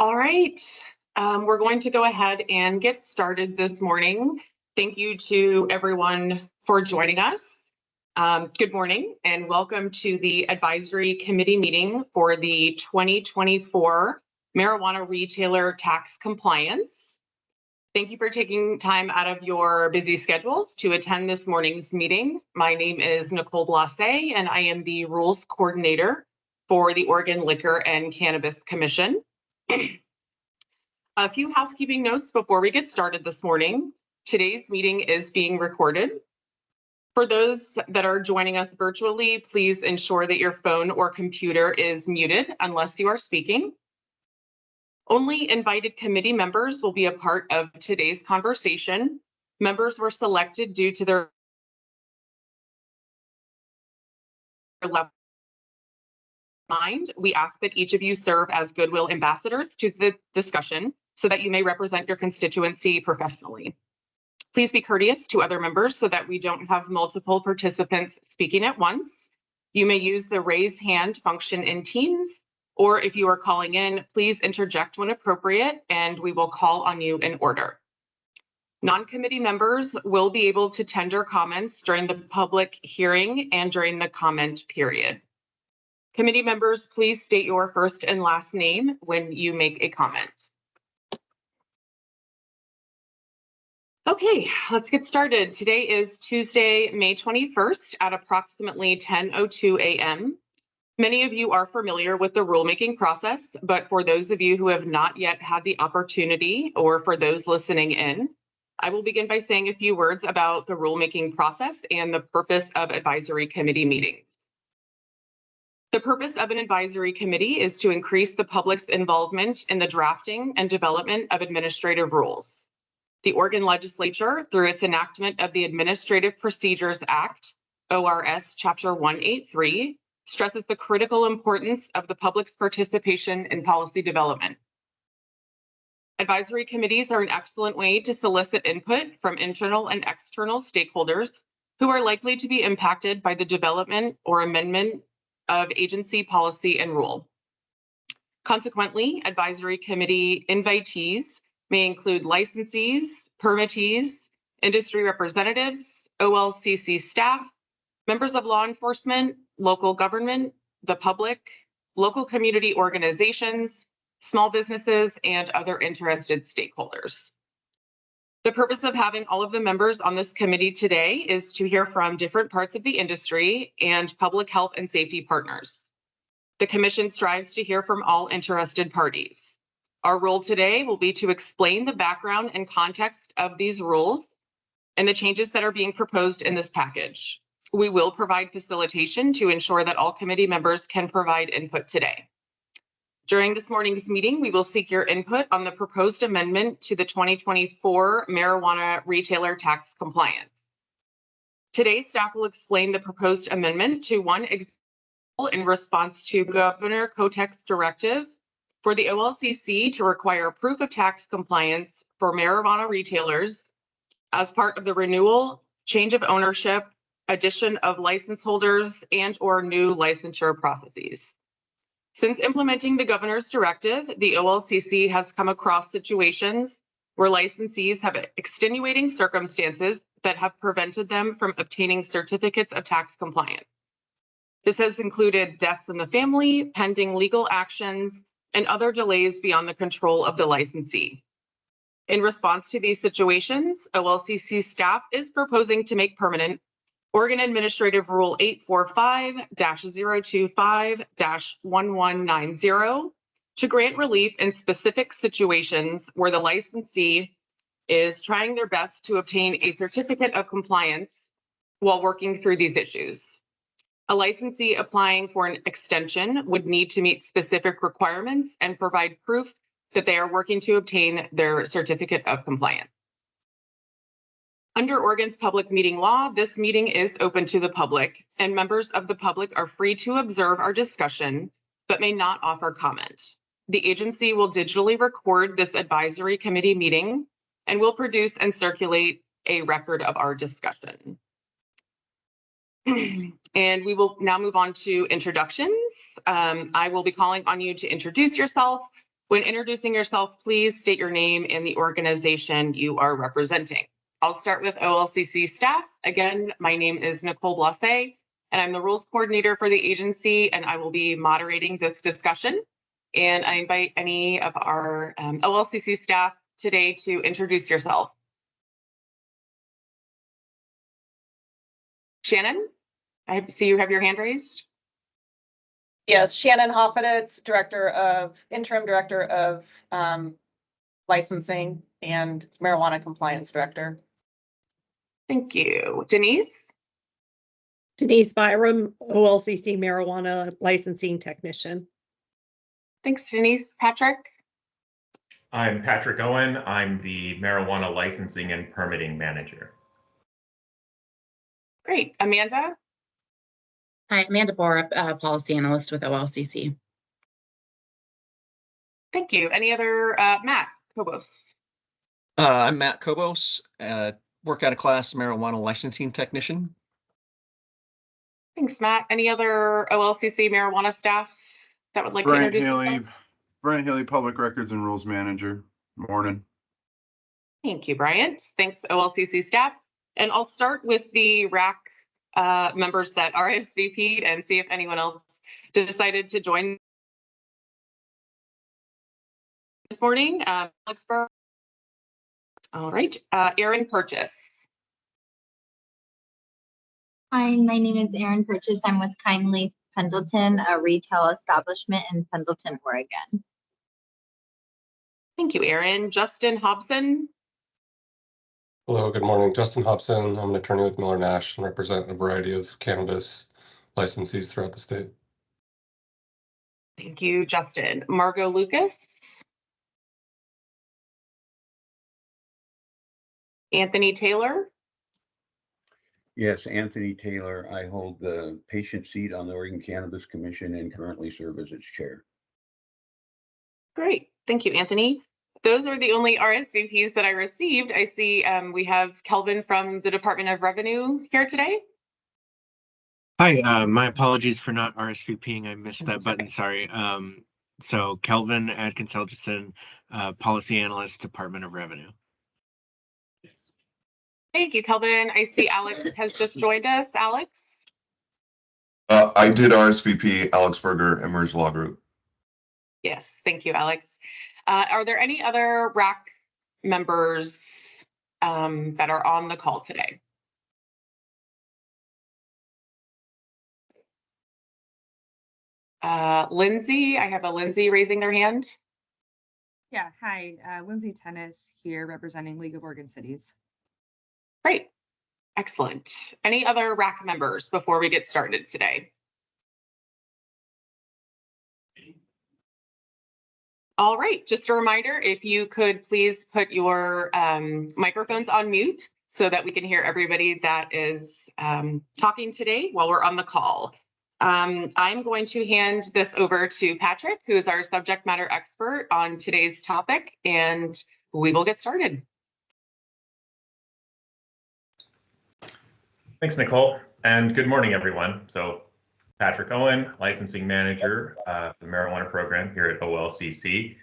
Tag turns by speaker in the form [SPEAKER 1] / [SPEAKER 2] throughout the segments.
[SPEAKER 1] All right, we're going to go ahead and get started this morning. Thank you to everyone for joining us. Good morning and welcome to the Advisory Committee meeting for the 2024 Marijuana Retailer Tax Compliance. Thank you for taking time out of your busy schedules to attend this morning's meeting. My name is Nicole Blase and I am the Rules Coordinator for the Oregon Liquor and Cannabis Commission. A few housekeeping notes before we get started this morning. Today's meeting is being recorded. For those that are joining us virtually, please ensure that your phone or computer is muted unless you are speaking. Only invited committee members will be a part of today's conversation. Members were selected due to their level mind. We ask that each of you serve as goodwill ambassadors to the discussion so that you may represent your constituency professionally. Please be courteous to other members so that we don't have multiple participants speaking at once. You may use the raise hand function in Teams, or if you are calling in, please interject when appropriate and we will call on you in order. Non-committee members will be able to tender comments during the public hearing and during the comment period. Committee members, please state your first and last name when you make a comment. Okay, let's get started. Today is Tuesday, May 21st at approximately 10:02 a.m. Many of you are familiar with the rulemaking process, but for those of you who have not yet had the opportunity, or for those listening in, I will begin by saying a few words about the rulemaking process and the purpose of advisory committee meetings. The purpose of an advisory committee is to increase the public's involvement in the drafting and development of administrative rules. The Oregon Legislature, through its enactment of the Administrative Procedures Act, ORS Chapter 183, stresses the critical importance of the public's participation in policy development. Advisory committees are an excellent way to solicit input from internal and external stakeholders who are likely to be impacted by the development or amendment of agency policy and rule. Consequently, advisory committee invitees may include licensees, permittees, industry representatives, OLCC staff, members of law enforcement, local government, the public, local community organizations, small businesses, and other interested stakeholders. The purpose of having all of the members on this committee today is to hear from different parts of the industry and public health and safety partners. The Commission strives to hear from all interested parties. Our role today will be to explain the background and context of these rules and the changes that are being proposed in this package. We will provide facilitation to ensure that all committee members can provide input today. During this morning's meeting, we will seek your input on the proposed amendment to the 2024 Marijuana Retailer Tax Compliance. Today, staff will explain the proposed amendment to one example in response to Governor Kotek's directive for the OLCC to require proof of tax compliance for marijuana retailers as part of the renewal, change of ownership, addition of license holders, and/or new licensure processes. Since implementing the governor's directive, the OLCC has come across situations where licensees have extenuating circumstances that have prevented them from obtaining certificates of tax compliance. This has included deaths in the family, pending legal actions, and other delays beyond the control of the licensee. In response to these situations, OLCC staff is proposing to make permanent Oregon Administrative Rule 845-025-1190 to grant relief in specific situations where the licensee is trying their best to obtain a certificate of compliance while working through these issues. A licensee applying for an extension would need to meet specific requirements and provide proof that they are working to obtain their certificate of compliance. Under Oregon's public meeting law, this meeting is open to the public, and members of the public are free to observe our discussion, but may not offer comment. The agency will digitally record this advisory committee meeting and will produce and circulate a record of our discussion. And we will now move on to introductions. I will be calling on you to introduce yourself, When introducing yourself, please state your name and the organization you are representing. I'll start with OLCC staff. Again, my name is Nicole Blase, and I'm the rules coordinator for the agency, and I will be moderating this discussion. And I invite any of our OLCC staff today to introduce yourself. Shannon, I see you have your hand raised.
[SPEAKER 2] Yes, Shannon Hoffeditz, interim director of licensing and marijuana compliance director.
[SPEAKER 1] Thank you. Denise?
[SPEAKER 3] Denise Byram, OLCC marijuana licensing technician.
[SPEAKER 1] Thanks, Denise. Patrick?
[SPEAKER 4] I'm Patrick Owen. I'm the marijuana licensing and permitting manager.
[SPEAKER 1] Great. Amanda?
[SPEAKER 5] Hi, Amanda Borup, policy analyst with OLCC.
[SPEAKER 1] Thank you. Any other, Matt Kobos?
[SPEAKER 6] I'm Matt Kobos, work out of class marijuana licensing technician.
[SPEAKER 1] Thanks, Matt. Any other OLCC marijuana staff that would like to introduce themselves?
[SPEAKER 7] Brian Haley, Public Records and Rules Manager. Morning.
[SPEAKER 1] Thank you, Bryant. Thanks, OLCC staff. And I'll start with the RAC members that RSVP'd and see if anyone else decided to join this morning. Alex Burr. All right. Erin Purchase.
[SPEAKER 8] Hi, my name is Erin Purchase. I'm with Kindly Pendleton, a retail establishment in Pendleton, Oregon.
[SPEAKER 1] Thank you, Erin. Justin Hobson.
[SPEAKER 9] Hello, good morning. Justin Hobson. I'm an attorney with Miller Nash and represent a variety of cannabis licensees throughout the state.
[SPEAKER 1] Thank you, Justin. Margot Lucas. Anthony Taylor.
[SPEAKER 10] Yes, Anthony Taylor. I hold the patient seat on the Oregon Cannabis Commission and currently serve as its chair.
[SPEAKER 1] Great. Thank you, Anthony. Those are the only RSVPs that I received. I see we have Kelvin from the Department of Revenue here today.
[SPEAKER 11] Hi, my apologies for not RSVPing. I missed that button,
[SPEAKER 1] Okay.
[SPEAKER 11] sorry. So Kelvin Adkins Helgeson, policy analyst, Department of Revenue.
[SPEAKER 1] Thank you, Kelvin. I see Alex has just joined us. Alex?
[SPEAKER 12] I did RSVP, Alex Berger, Emerge Law Group.
[SPEAKER 1] Yes, thank you, Alex. Are there any other RAC members that are on the call today? Lindsay, I have a Lindsay raising their hand.
[SPEAKER 13] Yeah, hi, Lindsay Tennis here representing League of Oregon Cities.
[SPEAKER 1] Great, excellent. Any other RAC members before we get started today? All right, just a reminder, if you could please put your microphones on mute so that we can hear everybody that is talking today while we're on the call. I'm going to hand this over to Patrick, who is our subject matter expert on today's topic, and we will get started.
[SPEAKER 4] Thanks, Nicole, and good morning, everyone. So Patrick Owen, licensing manager for the marijuana program here at OLCC.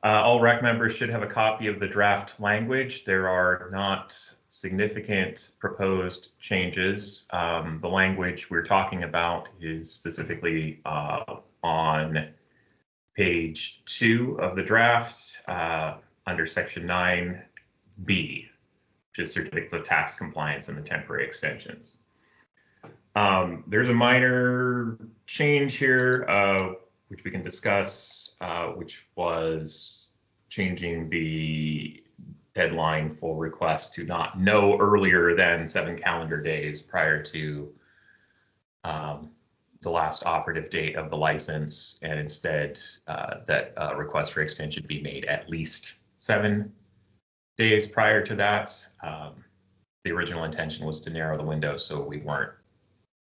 [SPEAKER 4] All REC members should have a copy of the draft language. There are not significant proposed changes. The language we're talking about is specifically on page 2 of the draft under section 9B, which is certificates of tax compliance and the temporary extensions. There's a minor change here, which we can discuss, which was changing the deadline for requests to not no earlier than 7 calendar days prior to the last operative date of the license, and instead that request for extension be made at least 7 days prior to that. The original intention was to narrow the window so we weren't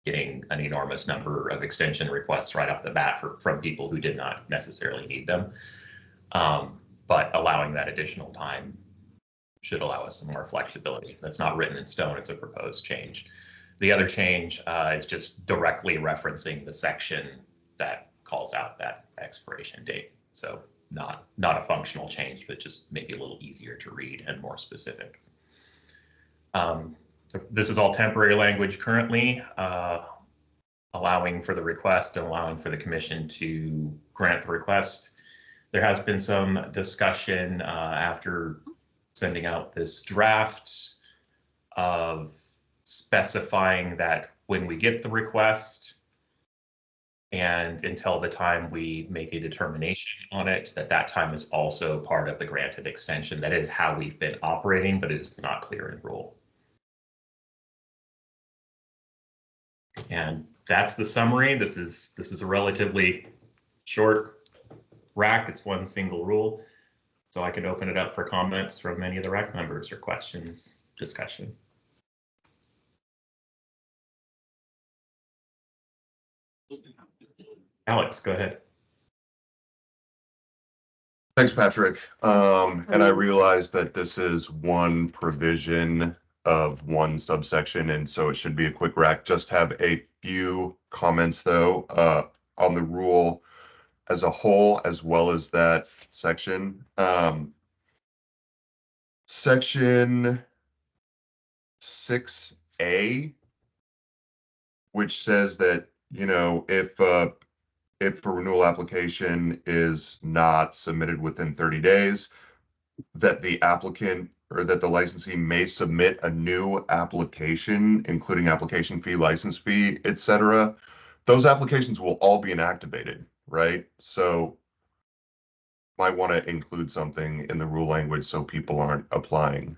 [SPEAKER 4] getting an enormous number of extension requests right off the bat from people who did not necessarily need them. But allowing that additional time should allow us some more flexibility. That's not written in stone, it's a proposed change. The other change is just directly referencing the section that calls out that expiration date. So not a functional change, but just maybe a little easier to read and more specific. This is all temporary language currently, allowing for the request and allowing for the commission to grant the request. There has been some discussion after sending out this draft of specifying that when we get the request and until the time we make a determination on it, that time is also part of the granted extension. That is how we've been operating, but it is not clear in rule. And that's the summary. This is a relatively short RAC. It's one single rule. So I can open it up for comments from any of the RAC members or questions, discussion. Alex, go ahead.
[SPEAKER 12] Thanks, Patrick. And I realize that this is one provision of one subsection, and so it should be a quick RAC. Just have a few comments though on the rule as a whole, as well as that section. Section 6A, which says that, you know, if a renewal application is not submitted within 30 days, that the applicant or that the licensee may submit a new application, including application fee, license fee, etc. Those applications will all be inactivated, right? So might want to include something in the rule language so people aren't applying.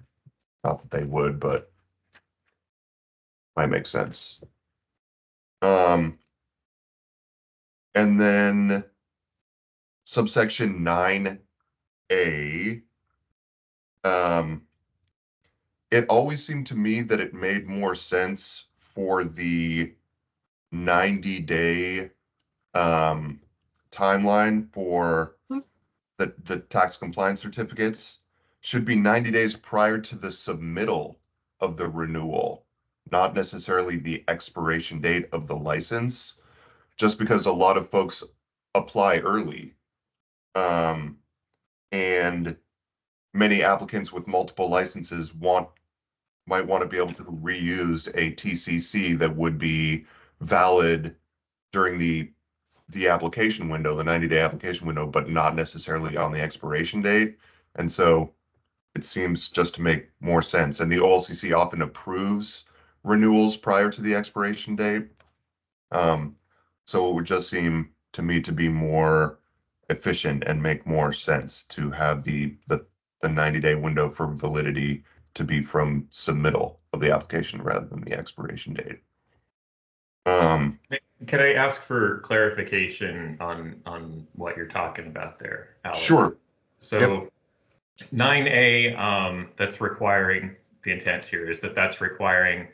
[SPEAKER 12] Not that they would, but might make sense. And then subsection 9A, it always seemed to me that it made more sense for the 90-day timeline for the tax compliance certificates should be 90 days prior to the submittal of the renewal, not necessarily the expiration date of the license, just because a lot of folks apply early. And many applicants with multiple licenses might want to be able to reuse a TCC that would be valid during the application window, the 90-day application window, but not necessarily on the expiration date. And so it seems just to make more sense. And the OLCC often approves renewals prior to the expiration date. So it would just seem to me to be more efficient and make more sense to have the 90-day window for validity to be from submittal of the application rather than the expiration date.
[SPEAKER 4] Can I ask for clarification on what you're talking about there, Alex?
[SPEAKER 12] Sure.
[SPEAKER 4] So 9A, that's requiring, the intent here is that's requiring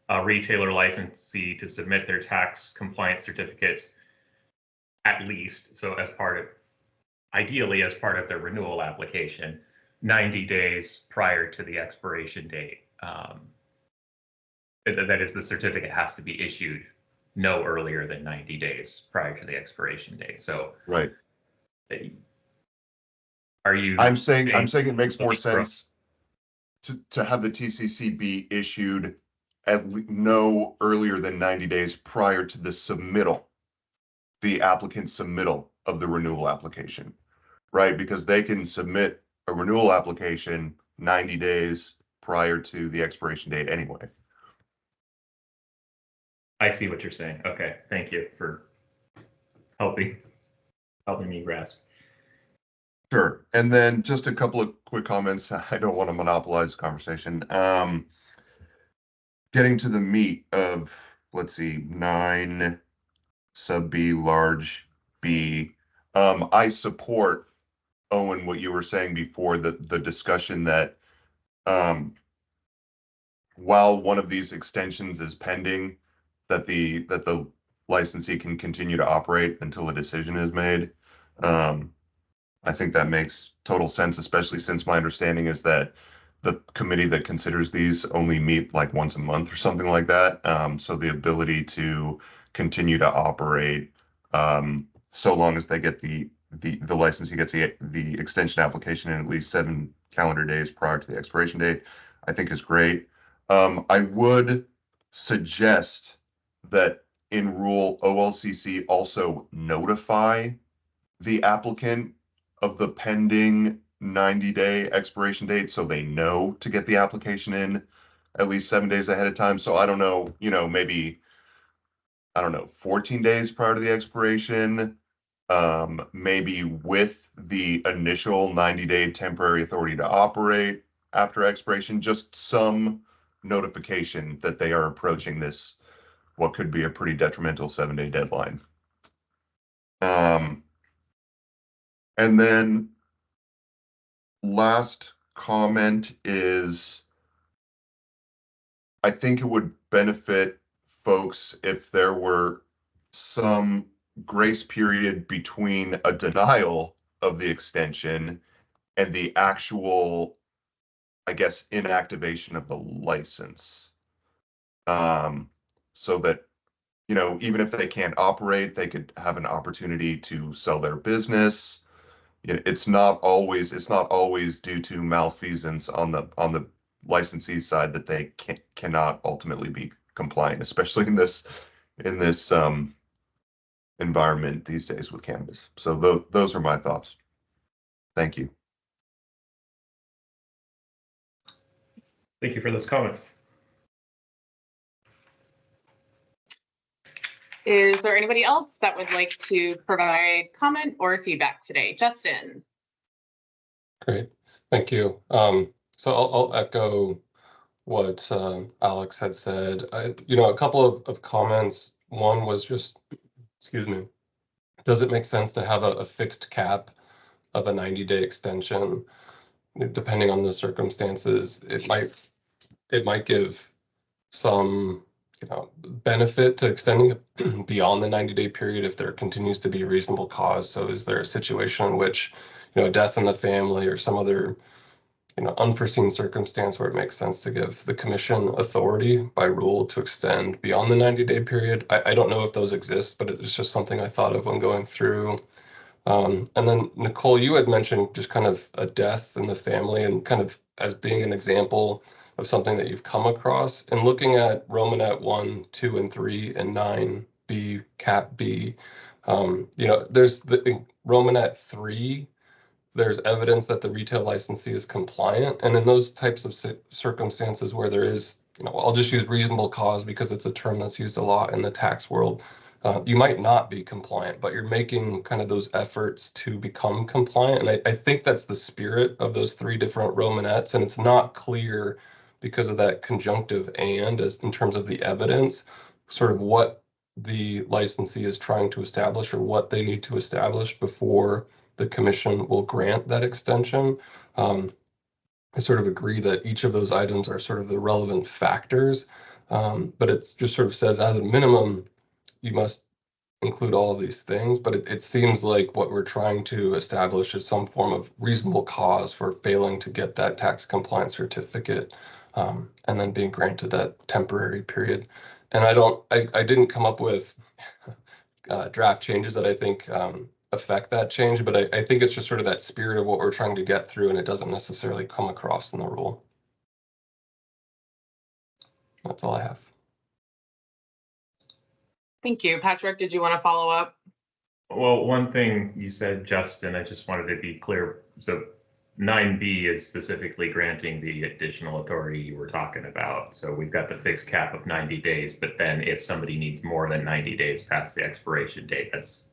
[SPEAKER 4] a retailer licensee to submit their tax compliance certificates at least, so as part of, ideally as part of their renewal application, 90 days prior to the expiration date. That is, the certificate has to be issued no earlier than 90 days prior to the expiration date. So,
[SPEAKER 12] right.
[SPEAKER 4] Are you?
[SPEAKER 12] I'm saying it makes more sense to have the TCC be issued no earlier than 90 days prior to the submittal, the applicant's submittal of the renewal application, right? Because they can submit a renewal application 90 days prior to the expiration date anyway.
[SPEAKER 4] I see what you're saying. Okay, thank you for helping me grasp.
[SPEAKER 12] Sure. And then just a couple of quick comments. I don't want to monopolize the conversation. Getting to the meat of, let's see, 9 sub B large B. I support, Owen, what you were saying before, the discussion that while one of these extensions is pending, that the licensee can continue to operate until a decision is made. I think that makes total sense, especially since my understanding is that the committee that considers these only meet like once a month or something like that. So the ability to continue to operate so long as they get the the licensee gets the extension application in at least 7 calendar days prior to the expiration date, I think is great. I would suggest that in rule OLCC also notify the applicant of the pending 90-day expiration date so they know to get the application in at least 7 days ahead of time. So I don't know, maybe, I don't know, 14 days prior to the expiration, maybe with the initial 90-day temporary authority to operate after expiration, just some notification that they are approaching this, what could be a pretty detrimental 7-day deadline. And then last comment is, I think it would benefit folks if there were some grace period between a denial of the extension and the actual, I guess, inactivation of the license. So that, even if they can't operate, they could have an opportunity to sell their business. It's not always due to malfeasance on the licensee side that they cannot ultimately be compliant, especially in this environment these days with cannabis. So those are my thoughts. Thank you.
[SPEAKER 4] Thank you for those comments.
[SPEAKER 1] Is there anybody else that would like to provide comment or feedback today? Justin.
[SPEAKER 9] Great, thank you. So I'll echo what Alex had said. A couple of comments. One was just, excuse me, does it make sense to have a fixed cap of a 90-day extension? Depending on the circumstances, it might give some benefit to extending it beyond the 90-day period if there continues to be a reasonable cause. So is there a situation in which a death in the family or some other unforeseen circumstance where it makes sense to give the commission authority by rule to extend beyond the 90-day period? I don't know if those exist, but it's just something I thought of when going through. And then Nicole, you had mentioned just kind of a death in the family and kind of as being an example of something that you've come across. And looking at Romanet 1, 2, and 3, and 9B, Cap B, there's the Romanet 3, there's evidence that the retail licensee is compliant. And in those types of circumstances where there is, I'll just use reasonable cause because it's a term that's used a lot in the tax world. You might not be compliant, but you're making kind of those efforts to become compliant. And I think that's the spirit of those 3 different Romanets. And it's not clear because of that conjunctive and as in terms of the evidence, sort of what the licensee is trying to establish or what they need to establish before the commission will grant that extension. I sort of agree that each of those items are sort of the relevant factors, but it just sort of says as a minimum, you must include all of these things, but it seems like what we're trying to establish is some form of reasonable cause for failing to get that tax compliance certificate and then being granted that temporary period. And I didn't come up with draft changes that I think affect that change, but I think it's just sort of that spirit of what we're trying to get through, and it doesn't necessarily come across in the rule. That's all I have.
[SPEAKER 1] Thank you. Patrick, did you want to follow up?
[SPEAKER 4] Well, one thing you said, Justin, I just wanted to be clear. So 9B is specifically granting the additional authority you were talking about. So we've got the fixed cap of 90 days, but then if somebody needs more than 90 days past the expiration date, that's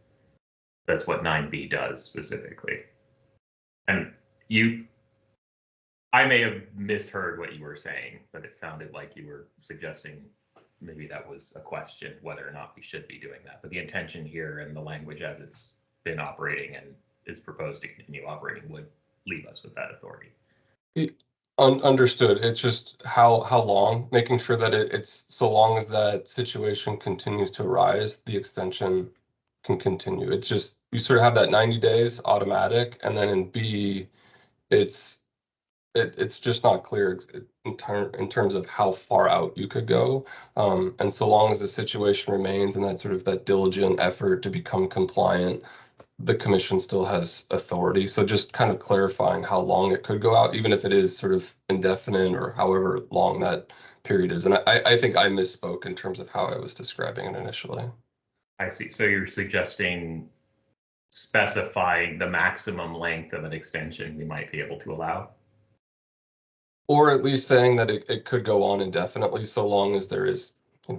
[SPEAKER 4] what 9B does specifically. And I may have misheard what you were saying, but it sounded like you were suggesting maybe that was a question whether or not we should be doing that. But the intention here and the language as it's been operating and is proposed to continue operating would leave us with that authority.
[SPEAKER 9] Understood. It's just how long, making sure that it's so long as that situation continues to arise, the extension can continue. It's just you sort of have that 90 days automatic, and then in B, it's just not clear in terms of how far out you could go. And so long as the situation remains and that sort of that diligent effort to become compliant, the commission still has authority. So just kind of clarifying how long it could go out, even if it is sort of indefinite or however long that period is. And I think I misspoke in terms of how I was describing it initially.
[SPEAKER 4] I see. So you're suggesting specifying the maximum length of an extension we might be able to allow?
[SPEAKER 9] Or at least saying that it could go on indefinitely so long as there is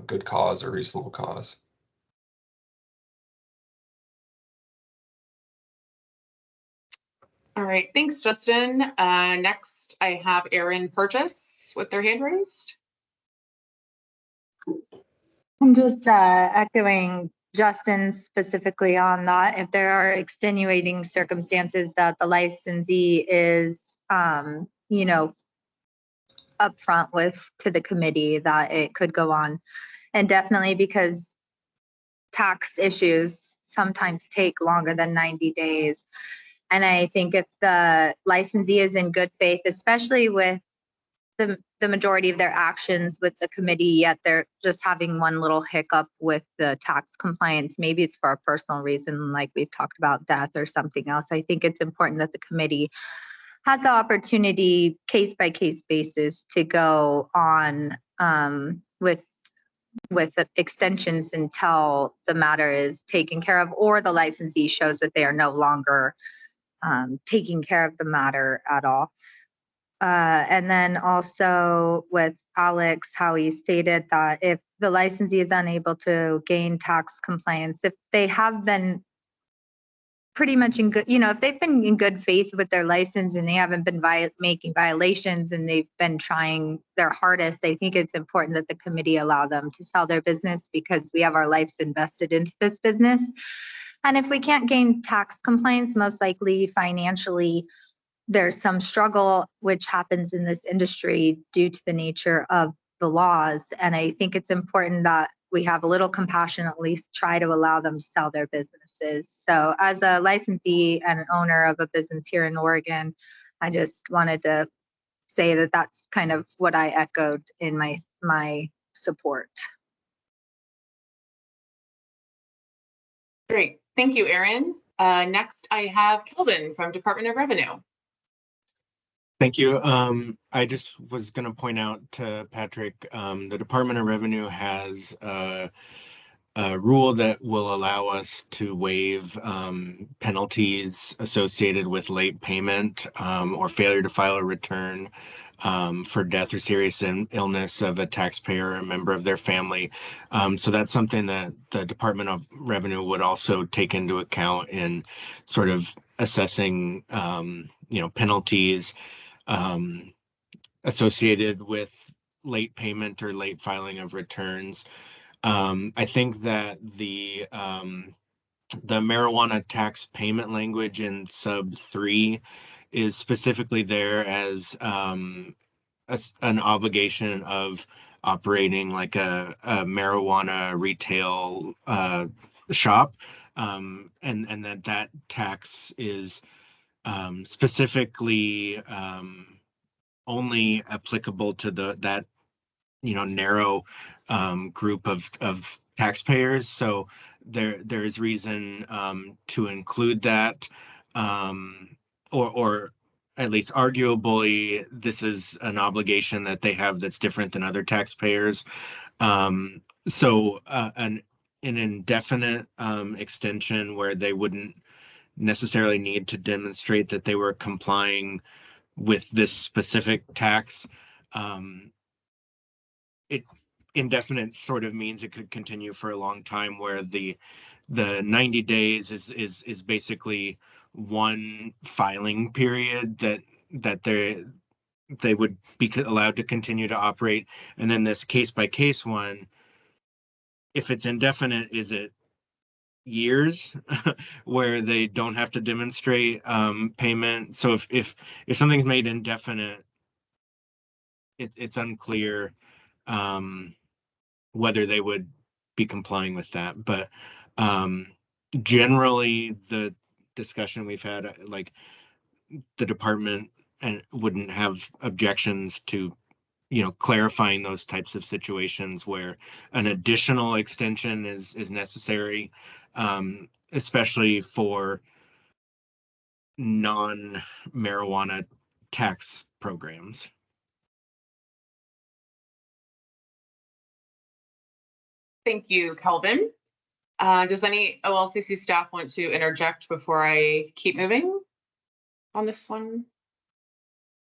[SPEAKER 9] good cause or reasonable cause.
[SPEAKER 1] All right, thanks, Justin. Next, I have Erin Purchase with their hand raised.
[SPEAKER 8] I'm just echoing Justin specifically on that. If there are extenuating circumstances that the licensee is, you know, upfront with to the committee, that it could go on. And definitely because tax issues sometimes take longer than 90 days. And I think if the licensee is in good faith, especially with the majority of their actions with the committee, yet they're just having one little hiccup with the tax compliance, maybe it's for a personal reason, like we've talked about, death or something else. I think it's important that the committee has the opportunity, case by case basis, to go on with extensions until the matter is taken care of, or the licensee shows that they are no longer taking care of the matter at all. And then also with Alex, how he stated that if the licensee is unable to gain tax compliance, if they have been pretty much in good, if they've been in good faith with their license and they haven't been making violations and they've been trying their hardest, I think it's important that the committee allow them to sell their business, because we have our lives invested into this business. And if we can't gain tax compliance, most likely financially, there's some struggle which happens in this industry due to the nature of the laws. And I think it's important that we have a little compassion, at least try to allow them to sell their businesses. So as a licensee and an owner of a business here in Oregon, I just wanted to say that that's kind of what I echoed in my support.
[SPEAKER 1] Great, thank you, Erin. Next, I have Kelvin from Department of Revenue.
[SPEAKER 11] Thank you. I just was going to point out to Patrick, the Department of Revenue has a rule that will allow us to waive penalties associated with late payment or failure to file a return for death or serious illness of a taxpayer or a member of their family. So that's something that the Department of Revenue would also take into account in sort of assessing, penalties associated with late payment or late filing of returns. I think that the marijuana tax payment language in sub 3 is specifically there as an obligation of operating like a marijuana retail shop, and that tax is specifically only applicable to that narrow group of taxpayers. So there is reason to include that, or at least arguably this is an obligation that they have that's different than other taxpayers. So an indefinite extension where they wouldn't necessarily need to demonstrate that they were complying with this specific tax. Indefinite sort of means it could continue for a long time, where the 90 days is basically one filing period that they would be allowed to continue to operate. And then this case by case one, if it's indefinite, is it years where they don't have to demonstrate payment? So if something's made indefinite, it's unclear whether they would be complying with that. But generally, the discussion we've had, like the department and wouldn't have objections to clarifying those types of situations where an additional extension is necessary, especially for non-marijuana tax programs.
[SPEAKER 1] Thank you, Kelvin. Does any OLCC staff want to interject before I keep moving on this one?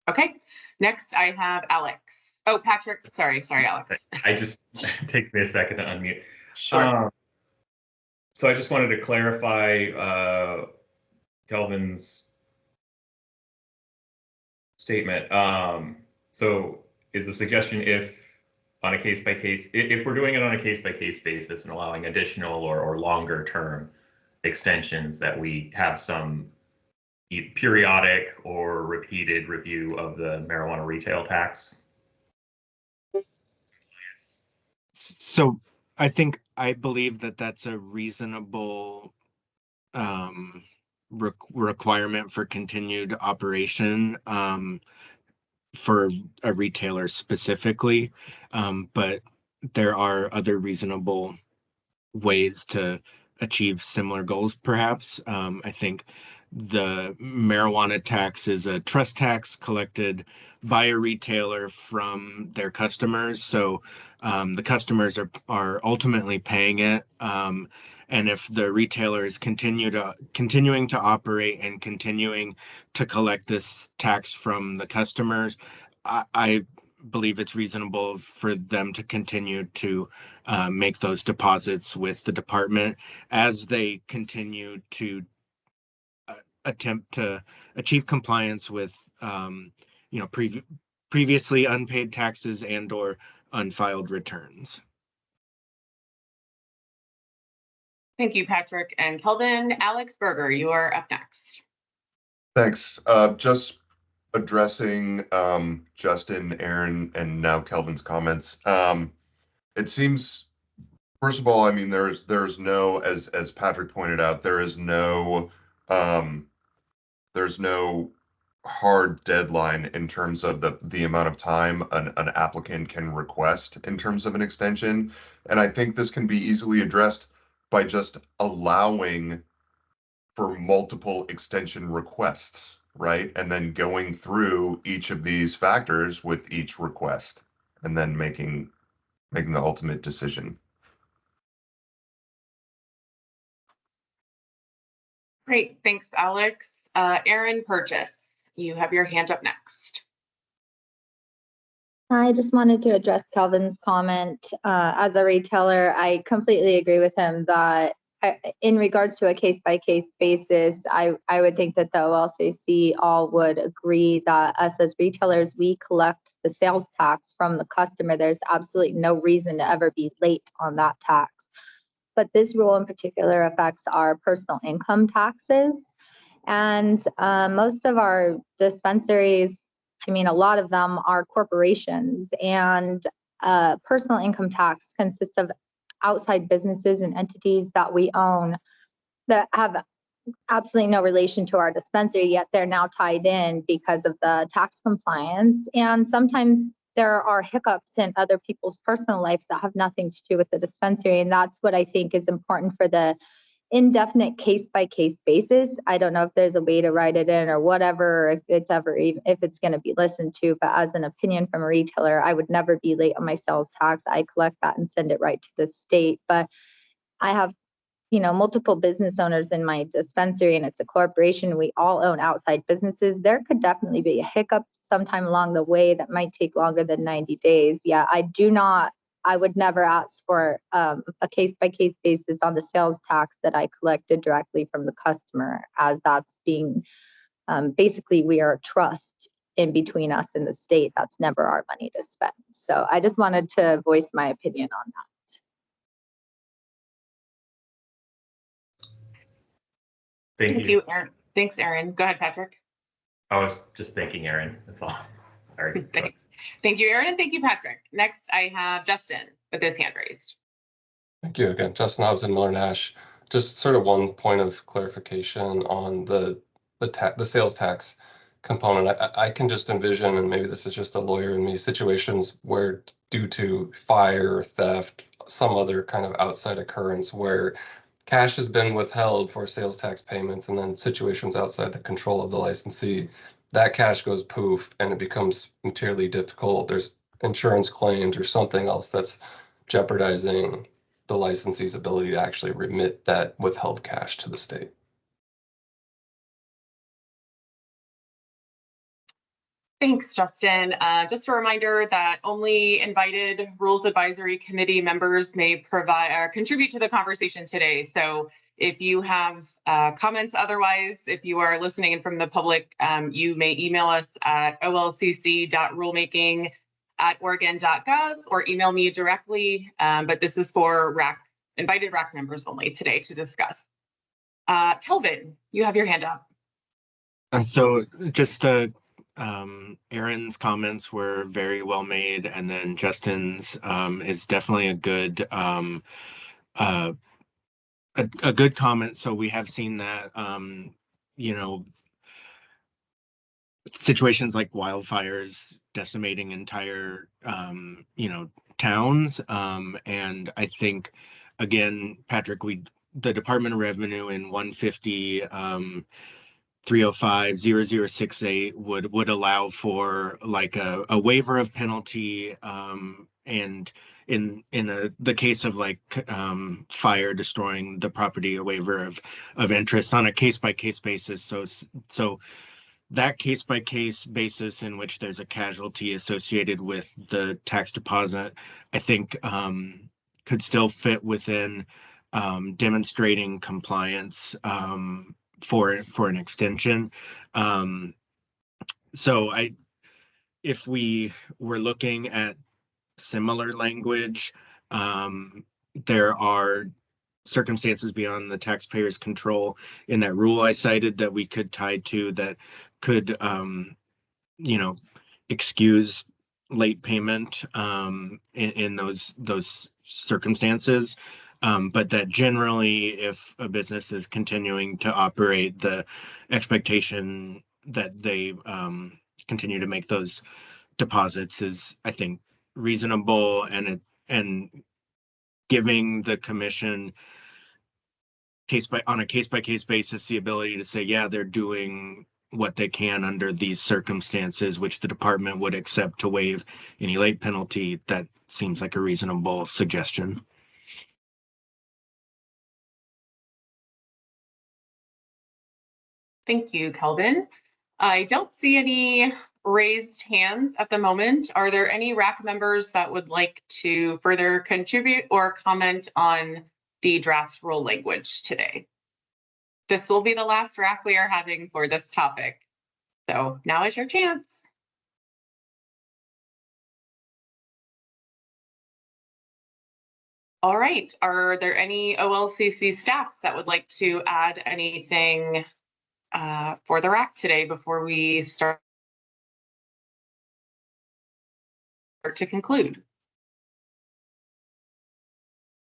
[SPEAKER 1] Okay, next I have Alex. Oh, Patrick, sorry, Alex.
[SPEAKER 4] It takes me a second to unmute.
[SPEAKER 1] Sure.
[SPEAKER 4] So I just wanted to clarify Kelvin's statement. So is the suggestion if on a case-by-case, if we're doing it on a case-by-case basis and allowing additional or longer term extensions, that we have some periodic or repeated review of the marijuana retail tax?
[SPEAKER 11] So I believe that that's a reasonable requirement for continued operation for a retailer specifically, but there are other reasonable ways to achieve similar goals, perhaps. I think the marijuana tax is a trust tax collected by a retailer from their customers. So the customers are ultimately paying it. And if the retailer is continuing to operate and continuing to collect this tax from the customers, I believe it's reasonable for them to continue to make those deposits with the department as they continue to attempt to achieve compliance with previously unpaid taxes and or unfiled returns.
[SPEAKER 1] Thank you, Patrick and Kelvin. Alex Berger, you are up next.
[SPEAKER 12] Thanks. Just addressing Justin, Aaron, and now Kelvin's comments. It seems, first of all, I mean, there's no, as Patrick pointed out, there's no hard deadline in terms of the amount of time an applicant can request in terms of an extension. And I think this can be easily addressed by just allowing for multiple extension requests, right? And then going through each of these factors with each request and then making the ultimate decision.
[SPEAKER 1] Great, thanks, Alex. Aaron Purchase, you have your hand up next.
[SPEAKER 8] I just wanted to address Kelvin's comment. As a retailer, I completely agree with him that in regards to a case-by-case basis, I would think that the OLCC all would agree that us as retailers, we collect the sales tax from the customer. There's absolutely no reason to ever be late on that tax. But this rule in particular affects our personal income taxes. And most of our dispensaries, I mean, a lot of them are corporations, and personal income tax consists of outside businesses and entities that we own that have absolutely no relation to our dispensary, yet they're now tied in because of the tax compliance. And sometimes there are hiccups in other people's personal lives that have nothing to do with the dispensary. And that's what I think is important for the indefinite case-by-case basis. I don't know if there's a way to write it in or whatever, if it's going to be listened to, but as an opinion from a retailer, I would never be late on my sales tax. I collect that and send it right to the state. But I have, multiple business owners in my dispensary, and it's a corporation. We all own outside businesses. There could definitely be a hiccup sometime along the way that might take longer than 90 days. Yeah, I would never ask for a case-by-case basis on the sales tax that I collected directly from the customer, as that's being, basically we are a trust in between us and the state. That's never our money to spend. So I just wanted to voice my opinion on that.
[SPEAKER 1] Thank you, Aaron. Thanks, Aaron. Go ahead, Patrick.
[SPEAKER 4] I was just thanking Aaron, that's all. Sorry.
[SPEAKER 1] Thanks. Thank you, Aaron, and thank you, Patrick. Next, I have Justin with his hand raised.
[SPEAKER 9] Thank you again, Justin Hobbs and Miller Nash. Just sort of one point of clarification on the sales tax component. I can just envision, and maybe this is just a lawyer in me, situations where due to fire, theft, some other kind of outside occurrence where cash has been withheld for sales tax payments and then situations outside the control of the licensee, that cash goes poof and it becomes materially difficult. There's insurance claims or something else that's jeopardizing the licensee's ability to actually remit that withheld cash to the state.
[SPEAKER 1] Thanks, Justin. Just a reminder that only invited Rules Advisory Committee members may provide or contribute to the conversation today. So if you have comments otherwise, if you are listening in from the public, you may email us at olcc.rulemaking@oregon.gov or email me directly. But this is for invited RAC members only today to discuss. Kelvin, you have your hand up.
[SPEAKER 11] So just Aaron's comments were very well made, and then Justin's is definitely a good a good comment. So we have seen that you know, situations like wildfires decimating entire you know, towns, and I think again, Patrick, the Department of Revenue in 150 305-0068 would allow for like a waiver of penalty, and in the case of like fire destroying the property, a waiver of interest on a case-by-case basis. So that case-by-case basis in which there's a casualty associated with the tax deposit, I think could still fit within demonstrating compliance for an extension. So if we were looking at similar language, there are circumstances beyond the taxpayer's control in that rule I cited that we could tie to that could, you know, excuse late payment in those circumstances. But that generally, if a business is continuing to operate, the expectation that they continue to make those deposits is, I think, reasonable, and giving the commission on a case-by-case basis the ability to say, yeah, they're doing what they can under these circumstances, which the department would accept to waive any late penalty. That seems like a reasonable suggestion.
[SPEAKER 1] Thank you, Kelvin. I don't see any raised hands at the moment. Are there any RAC members that would like to further contribute or comment on the draft rule language today? This will be the last RAC we are having for this topic. So now is your chance. All right, are there any OLCC staff that would like to add anything for the RAC today before we start to conclude?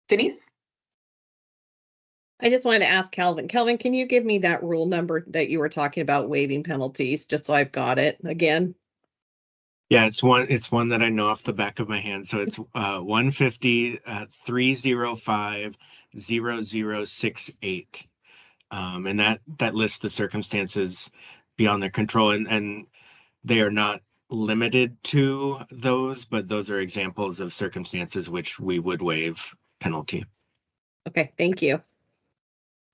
[SPEAKER 1] Denise?
[SPEAKER 3] I just wanted to ask Calvin. Calvin, can you give me that rule number that you were talking about waiving penalties, just so I've got it again?
[SPEAKER 11] Yeah, it's one that I know off the back of my hand. So it's 150 305-0068. And that lists the circumstances beyond their control, and they are not limited to those, but those are examples of circumstances which we would waive penalty.
[SPEAKER 3] Okay, thank you.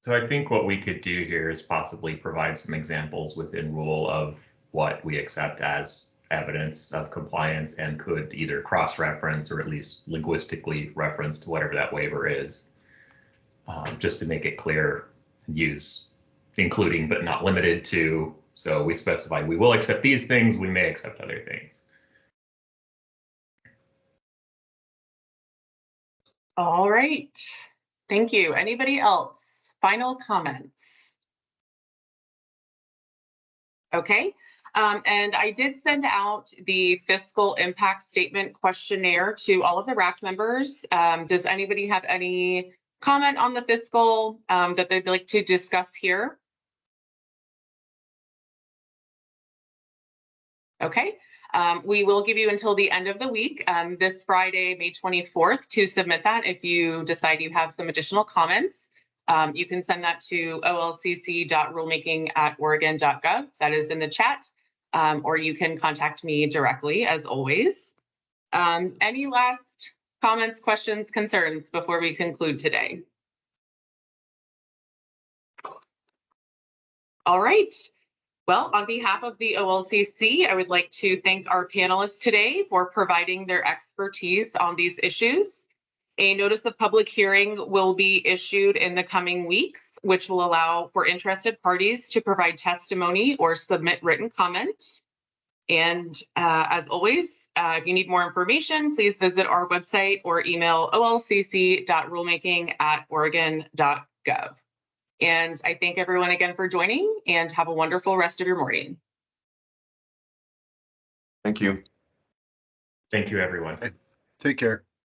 [SPEAKER 4] So I think what we could do here is possibly provide some examples within rule of what we accept as evidence of compliance and could either cross-reference or at least linguistically reference to whatever that waiver is, just to make it clear and use including but not limited to. So we specify we will accept these things, we may accept other things.
[SPEAKER 1] All right, thank you. Anybody else? Final comments? Okay, and I did send out the fiscal impact statement questionnaire to all of the RAC members. Does anybody have any comment on the fiscal that they'd like to discuss here? Okay, we will give you until the end of the week, this Friday, May 24th, to submit that if you decide you have some additional comments. You can send that to olcc.rulemaking@oregon.gov. That is in the chat, or you can contact me directly, as always. Any last comments, questions, concerns before we conclude today? All right. Well, on behalf of the OLCC, I would like to thank our panelists today for providing their expertise on these issues. A notice of public hearing will be issued in the coming weeks, which will allow for interested parties to provide testimony or submit written comment. And as always, if you need more information, please visit our website or email olcc.rulemaking@oregon.gov. And I thank everyone again for joining, and have a wonderful rest of your morning.
[SPEAKER 12] Thank you.
[SPEAKER 4] Thank you, everyone.
[SPEAKER 7] Take care.